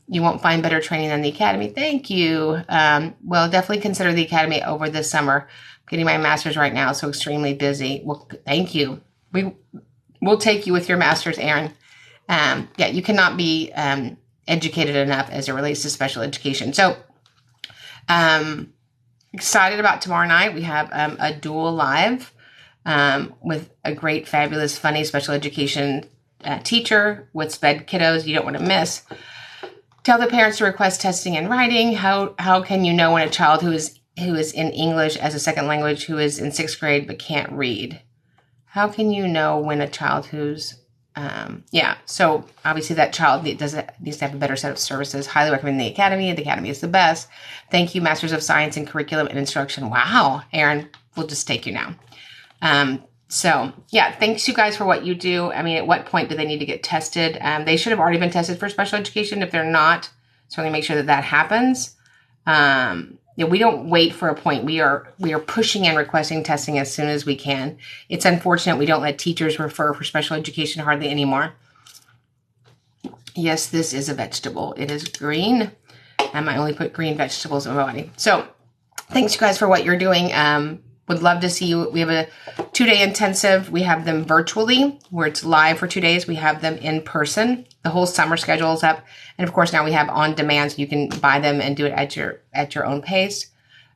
You won't find better training than the Academy. Thank you. Well, definitely consider the Academy over this summer. I'm getting my master's right now, so extremely busy. Well, thank you. We'll take you with your master's, Aaron. Yeah, you cannot be educated enough as it relates to special education. So, excited about tomorrow night. We have a dual live with a great, fabulous, funny special education teacher with Sped kiddos you don't want to miss. Tell the parents to request testing and writing. How can you know when a child who is in English as a second language, who is in 6th grade but can't read? How can you know when a child who's so obviously that child needs to have a better set of services. Highly recommend the Academy. The Academy is the best. Thank you, Masters of Science in Curriculum and Instruction. Wow, Aaron, we'll just take you now. So yeah, thanks you guys for what you do. I mean, at what point do they need to get tested? They should have already been tested for special education. If they're not, certainly make sure that happens. We don't wait for a point. We are pushing and requesting testing as soon as we can. It's unfortunate we don't let teachers refer for special education hardly anymore. Yes, this is a vegetable. It is green. I only put green vegetables in my body. So thanks you guys for what you're doing. Would love to see you. We have a 2-day intensive. We have them virtually where it's live for 2 days. We have them in person. The whole summer schedule is up. And of course, now we have on demand, so you can buy them and do it at your own pace.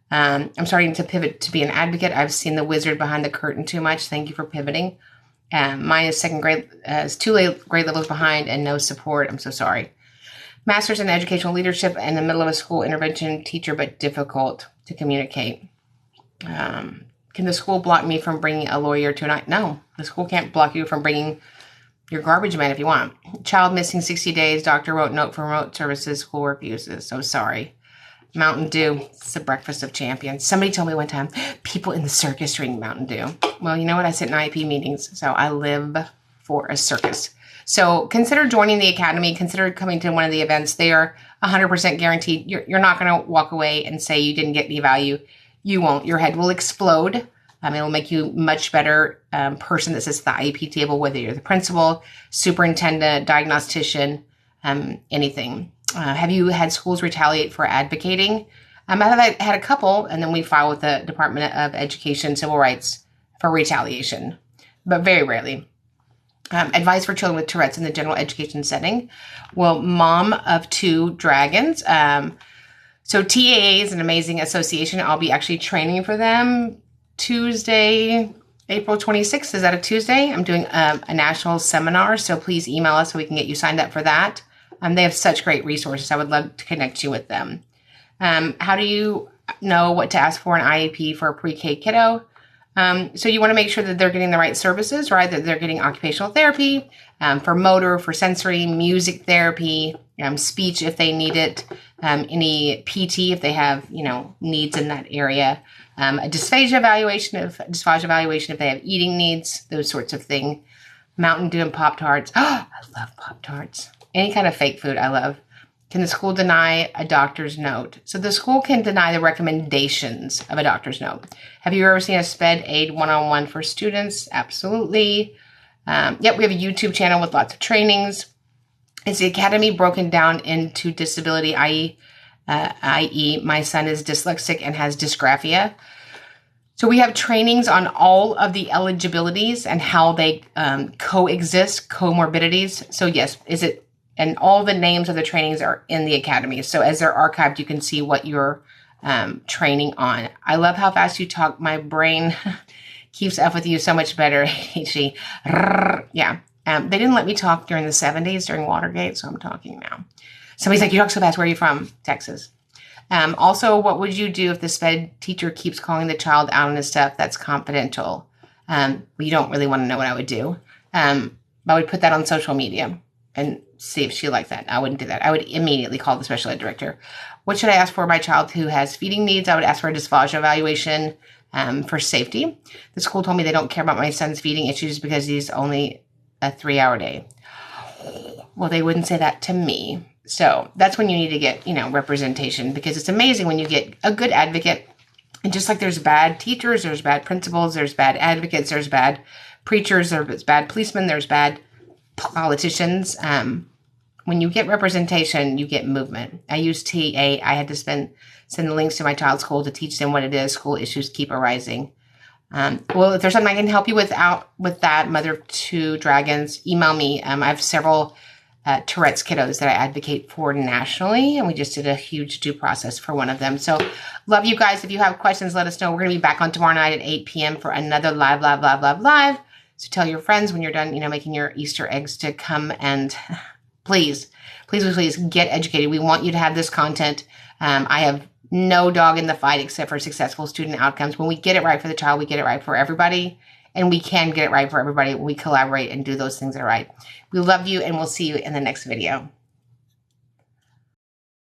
I'm starting to pivot to be an advocate. I've seen the wizard behind the curtain too much. Thank you for pivoting. Mine is 2nd grade, is 2 grade levels behind and no support. I'm so sorry. Master's in Educational Leadership in the middle of a school intervention teacher, but difficult to communicate. Can the school block me from bringing a lawyer to a night? No, the school can't block you from bringing your garbage man if you want. Child missing 60 days. Doctor wrote note for remote services. School refuses. So sorry. Mountain Dew. It's the breakfast of champions. Somebody told me one time, people in the circus drink Mountain Dew. Well, you know what? I sit in IEP meetings, so I live for a circus. So consider joining the Academy. Consider coming to one of the events. They are 100% guaranteed. You're not going to walk away and say you didn't get any value. You won't. Your head will explode. It will make you a much better person that sits at the IEP table, whether you're the principal, superintendent, diagnostician, anything. Have you had schools retaliate for advocating? I've had a couple, and then we file with the Department of Education Civil Rights for retaliation, but very rarely. Advice for children with Tourette's in the general education setting. Well, mom of 2 dragons. So TAA is an amazing association. I'll be actually training for them Tuesday, April 26th. Is that a Tuesday? I'm doing a national seminar, so please email us so we can get you signed up for that. They have such great resources. I would love to connect you with them. How do you know what to ask for an IEP for a pre-K kiddo? So you want to make sure that they're getting the right services, right? That they're getting occupational therapy, for motor, for sensory, music therapy, speech if they need it, any PT if they have, needs in that area, a dysphagia evaluation if they have eating needs, those sorts of things. Mountain Dew and Pop-Tarts. Oh, I love Pop-Tarts. Any kind of fake food I love. Can the school deny a doctor's note? So the school can deny the recommendations of a doctor's note. Have you ever seen a Sped aid one-on-one for students? Absolutely. Yep, we have a YouTube channel with lots of trainings. Is the Academy broken down into disability, i.e., my son is dyslexic and has dysgraphia? So we have trainings on all of the eligibilities and how they coexist, comorbidities. So yes, and all the names of the trainings are in the Academy. So as they're archived, you can see what you're training on. I love how fast you talk. My brain keeps up with you so much better. ADHD. Yeah. They didn't let me talk during the 70s during Watergate, so I'm talking now. Somebody's like, you talk so fast. Where are you from? Texas. Also, what would you do if the Sped teacher keeps calling the child out on his stuff that's confidential? You don't really want to know what I would do. I would put that on social media and see if she liked that. I wouldn't do that. I would immediately call the special ed director. What should I ask for my child who has feeding needs? I would ask for a dysphagia evaluation for safety. The school told me they don't care about my son's feeding issues because he's only a 3-hour day. Well, they wouldn't say that to me. So that's when you need to get, representation, because it's amazing when you get a good advocate And just like there's bad teachers, there's bad principals, there's bad advocates, there's bad preachers, there's bad policemen, there's bad politicians. When you get representation, you get movement. I use TA. I had to send the links to my child's school to teach them what it is. School issues keep arising. Well, if there's something I can help you with that, Mother of Two Dragons, email me. I have several Tourette's kiddos that I advocate for nationally, and we just did a huge due process for one of them. So love you guys. If you have questions, let us know. We're going to be back on tomorrow night at 8 p.m. for another live. So tell your friends when you're done, making your Easter eggs to come and please get educated. We want you to have this content. I have no dog in the fight except for successful student outcomes. When we get it right for the child, we get it right for everybody. And we can get it right for everybody when we collaborate and do those things that are right. We love you, and we'll see you in the next video.